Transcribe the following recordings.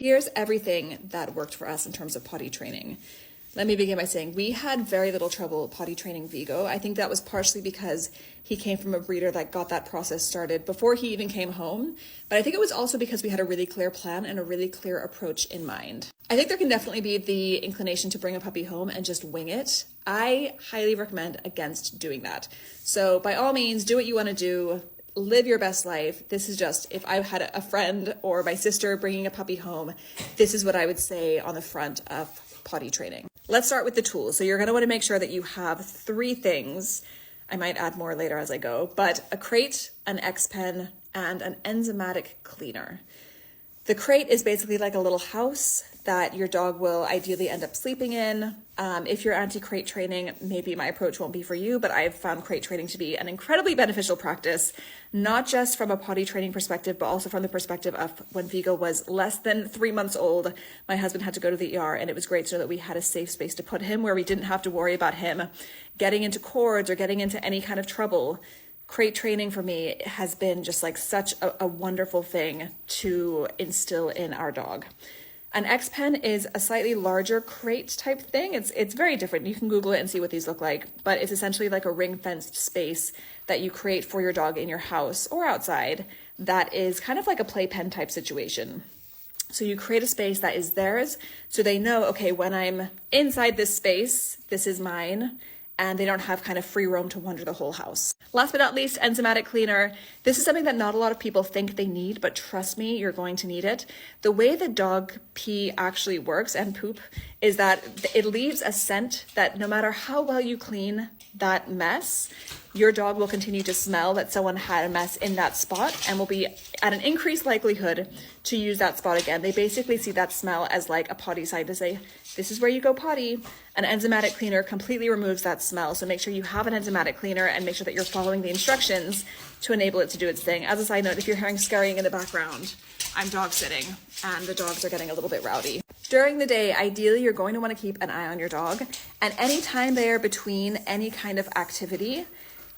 Here's everything that worked for us in terms of potty training. Let me begin by saying we had very little trouble potty training Vigo. I think that was partially because he came from a breeder that got that process started before he even came home. But I think it was also because we had a really clear plan and a really clear approach in mind. I think there can definitely be the inclination to bring a puppy home and just wing it. I highly recommend against doing that. So by all means, do what you want to do. Live your best life. This is just, if I had a friend or my sister bringing a puppy home, this is what I would say on the front of potty training. Let's start with the tools. So you're going to want to make sure that you have 3 things. I might add more later as I go, but a crate, an X-pen, and an enzymatic cleaner. The crate is basically like a little house that your dog will ideally end up sleeping in. If you're anti-crate training, maybe my approach won't be for you, but I've found crate training to be an incredibly beneficial practice, not just from a potty training perspective, but also from the perspective of when Vigo was less than 3 months old. My husband had to go to the ER, and it was great to know that we had a safe space to put him where we didn't have to worry about him getting into cords or getting into any kind of trouble. Crate training for me has been just like such a wonderful thing to instill in our dog. An X-pen is a slightly larger crate type thing. It's very different. You can Google it and see what these look like, but it's essentially like a ring-fenced space that you create for your dog in your house or outside that is kind of like a playpen type situation. So you create a space that is theirs, so they know, okay, when I'm inside this space, this is mine, and they don't have kind of free roam to wander the whole house. Last but not least, enzymatic cleaner. This is something that not a lot of people think they need, but trust me, you're going to need it. The way the dog pee actually works and poop is that it leaves a scent that no matter how well you clean that mess, your dog will continue to smell that someone had a mess in that spot and will be at an increased likelihood to use that spot again. They basically see that smell as like a potty sign to say, this is where you go potty. An enzymatic cleaner completely removes that smell. So make sure you have an enzymatic cleaner and make sure that you're following the instructions to enable it to do its thing. As a side note, if you're hearing scurrying in the background, I'm dog sitting and the dogs are getting a little bit rowdy. During the day, ideally, you're going to want to keep an eye on your dog, and anytime they are between any kind of activity,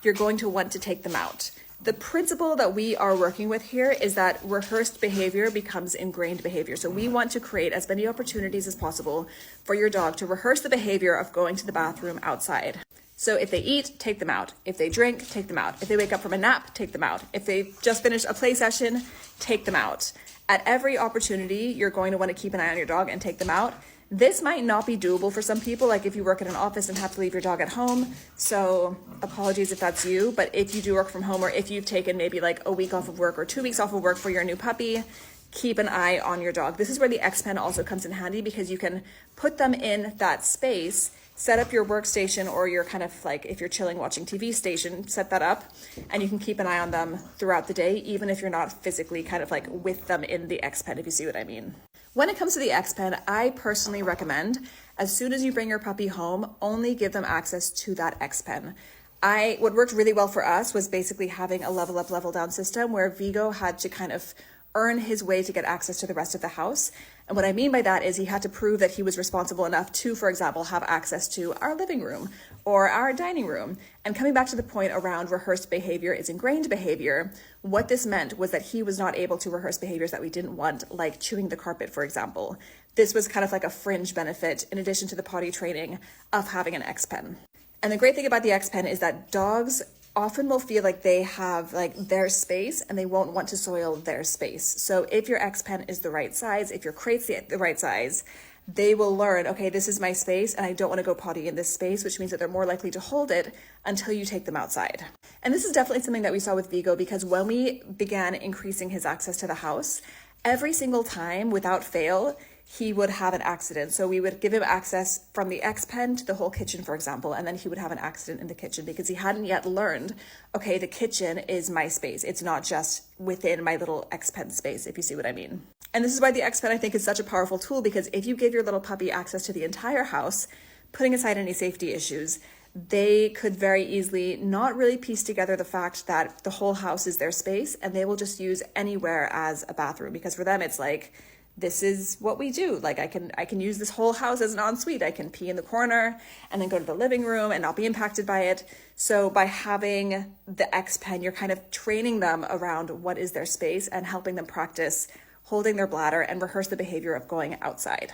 you're going to want to take them out. The principle that we are working with here is that rehearsed behavior becomes ingrained behavior. So we want to create as many opportunities as possible for your dog to rehearse the behavior of going to the bathroom outside. So if they eat, take them out. If they drink, take them out. If they wake up from a nap, take them out. If they just finished a play session, take them out. At every opportunity, you're going to want to keep an eye on your dog and take them out. This might not be doable for some people, like if you work in an office and have to leave your dog at home. So apologies if that's you, but if you do work from home, or if you've taken maybe like a week off of work or 2 weeks off of work for your new puppy, keep an eye on your dog. This is where the X-pen also comes in handy, because you can put them in that space, set up your workstation or your kind of like, if you're chilling watching TV station, set that up, and you can keep an eye on them throughout the day, even if you're not physically kind of like with them in the X-pen, if you see what I mean. When it comes to the X-pen, I personally recommend, as soon as you bring your puppy home, only give them access to that X-pen. What worked really well for us was basically having a level up, level down system where Vigo had to kind of earn his way to get access to the rest of the house. And what I mean by that is he had to prove that he was responsible enough to, for example, have access to our living room or our dining room. And coming back to the point around rehearsed behavior is ingrained behavior, what this meant was that he was not able to rehearse behaviors that we didn't want, like chewing the carpet, for example. This was kind of like a fringe benefit in addition to the potty training of having an X-pen. And the great thing about the X-pen is that dogs often will feel like they have like their space and they won't want to soil their space. So if your X-pen is the right size, if your crate's the right size, they will learn, okay, this is my space and I don't want to go potty in this space, which means that they're more likely to hold it until you take them outside. And this is definitely something that we saw with Vigo, because when we began increasing his access to the house, every single time without fail, he would have an accident. So we would give him access from the X-pen to the whole kitchen, for example, and then he would have an accident in the kitchen because he hadn't yet learned, okay, the kitchen is my space. It's not just within my little X-pen space, if you see what I mean. And this is why the X-pen, I think, is such a powerful tool, because if you give your little puppy access to the entire house, putting aside any safety issues, they could very easily not really piece together the fact that the whole house is their space, and they will just use anywhere as a bathroom, because for them it's like, this is what we do. Like I can use this whole house as an ensuite. I can pee in the corner and then go to the living room and not be impacted by it. So by having the X-pen, you're kind of training them around what is their space and helping them practice holding their bladder, and rehearse the behavior of going outside.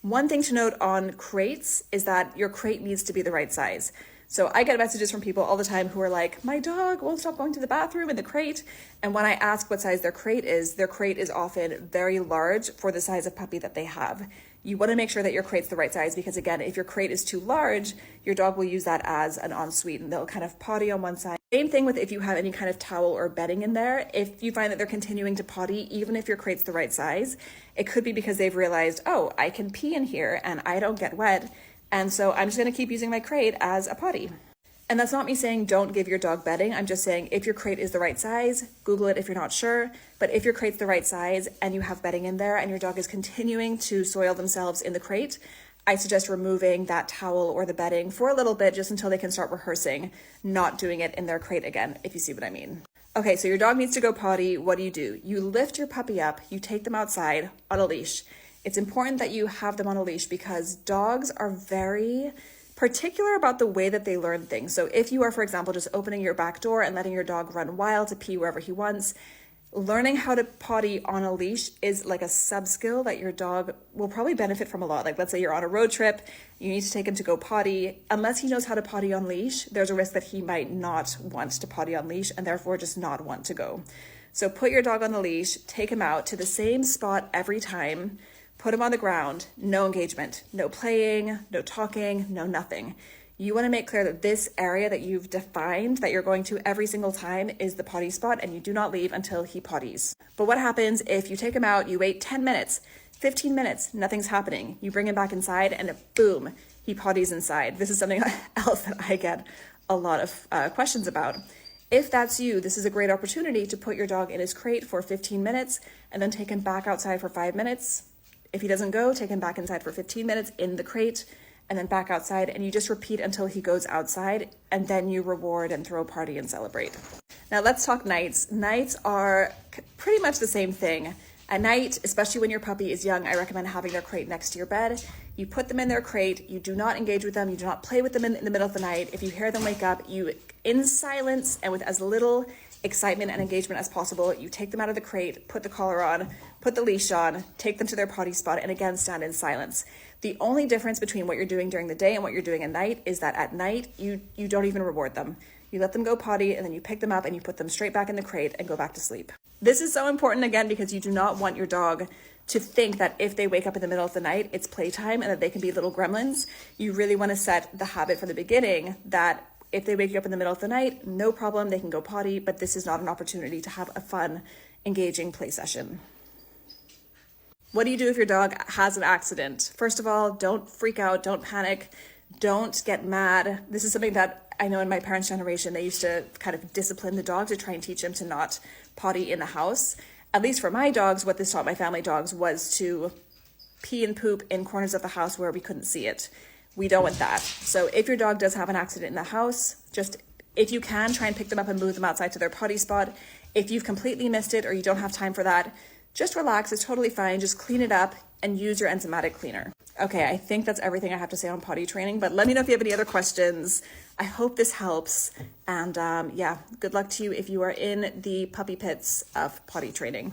One thing to note on crates is that your crate needs to be the right size. So I get messages from people all the time who are like, my dog won't stop going to the bathroom in the crate. And when I ask what size their crate is often very large for the size of puppy that they have. You want to make sure that your crate's the right size because, again, if your crate is too large, your dog will use that as an ensuite and they'll kind of potty on one side. Same thing with if you have any kind of towel or bedding in there. If you find that they're continuing to potty, even if your crate's the right size, it could be because they've realized, oh, I can pee in here and I don't get wet. And so I'm just going to keep using my crate as a potty. And that's not me saying don't give your dog bedding. I'm just saying if your crate is the right size, Google it if you're not sure. But if your crate's the right size and you have bedding in there and your dog is continuing to soil themselves in the crate, I suggest removing that towel or the bedding for a little bit just until they can start rehearsing, not doing it in their crate again, if you see what I mean. Okay, so your dog needs to go potty. What do? You lift your puppy up, you take them outside on a leash. It's important that you have them on a leash because dogs are very particular about the way that they learn things. So if you are, for example, just opening your back door and letting your dog run wild to pee wherever he wants, learning how to potty on a leash is like a sub skill that your dog will probably benefit from a lot. Like let's say you're on a road trip, you need to take him to go potty. Unless he knows how to potty on leash, there's a risk that he might not want to potty on leash and therefore just not want to go. So put your dog on the leash, take him out to the same spot every time, put him on the ground, no engagement, no playing, no talking, no nothing. You want to make clear that this area that you've defined that you're going to every single time is the potty spot and you do not leave until he potties. But what happens if you take him out, you wait 10 minutes, 15 minutes, nothing's happening. You bring him back inside and boom, he potties inside. This is something else that I get a lot of questions about. If that's you, this is a great opportunity to put your dog in his crate for 15 minutes and then take him back outside for 5 minutes. If he doesn't go, take him back inside for 15 minutes in the crate and then back outside, and you just repeat until he goes outside, and then you reward and throw a party and celebrate. Now let's talk nights. Nights are pretty much the same thing. At night, especially when your puppy is young, I recommend having their crate next to your bed. You put them in their crate, you do not engage with them, you do not play with them in the middle of the night. If you hear them wake up, you, in silence and with as little excitement and engagement as possible, you take them out of the crate, put the collar on, put the leash on, take them to their potty spot, and again, stand in silence. The only difference between what you're doing during the day and what you're doing at night is that at night, you don't even reward them. You let them go potty and then you pick them up and you put them straight back in the crate and go back to sleep. This is so important, again, because you do not want your dog to think that if they wake up in the middle of the night, it's playtime and that they can be little gremlins. You really want to set the habit from the beginning that if they wake you up in the middle of the night, no problem, they can go potty, but this is not an opportunity to have a fun, engaging play session. What do you do if your dog has an accident? First of all, don't freak out, don't panic, don't get mad. This is something that I know in my parents' generation, they used to kind of discipline the dog to try and teach him to not potty in the house. At least for my dogs, what this taught my family dogs was to pee and poop in corners of the house where we couldn't see it. We don't want that. So if your dog does have an accident in the house, just if you can, try and pick them up and move them outside to their potty spot. If you've completely missed it or you don't have time for that, just relax, it's totally fine. Just clean it up and use your enzymatic cleaner. Okay, I think that's everything I have to say on potty training, but let me know if you have any other questions. I hope this helps. And yeah, good luck to you if you are in the puppy pits of potty training.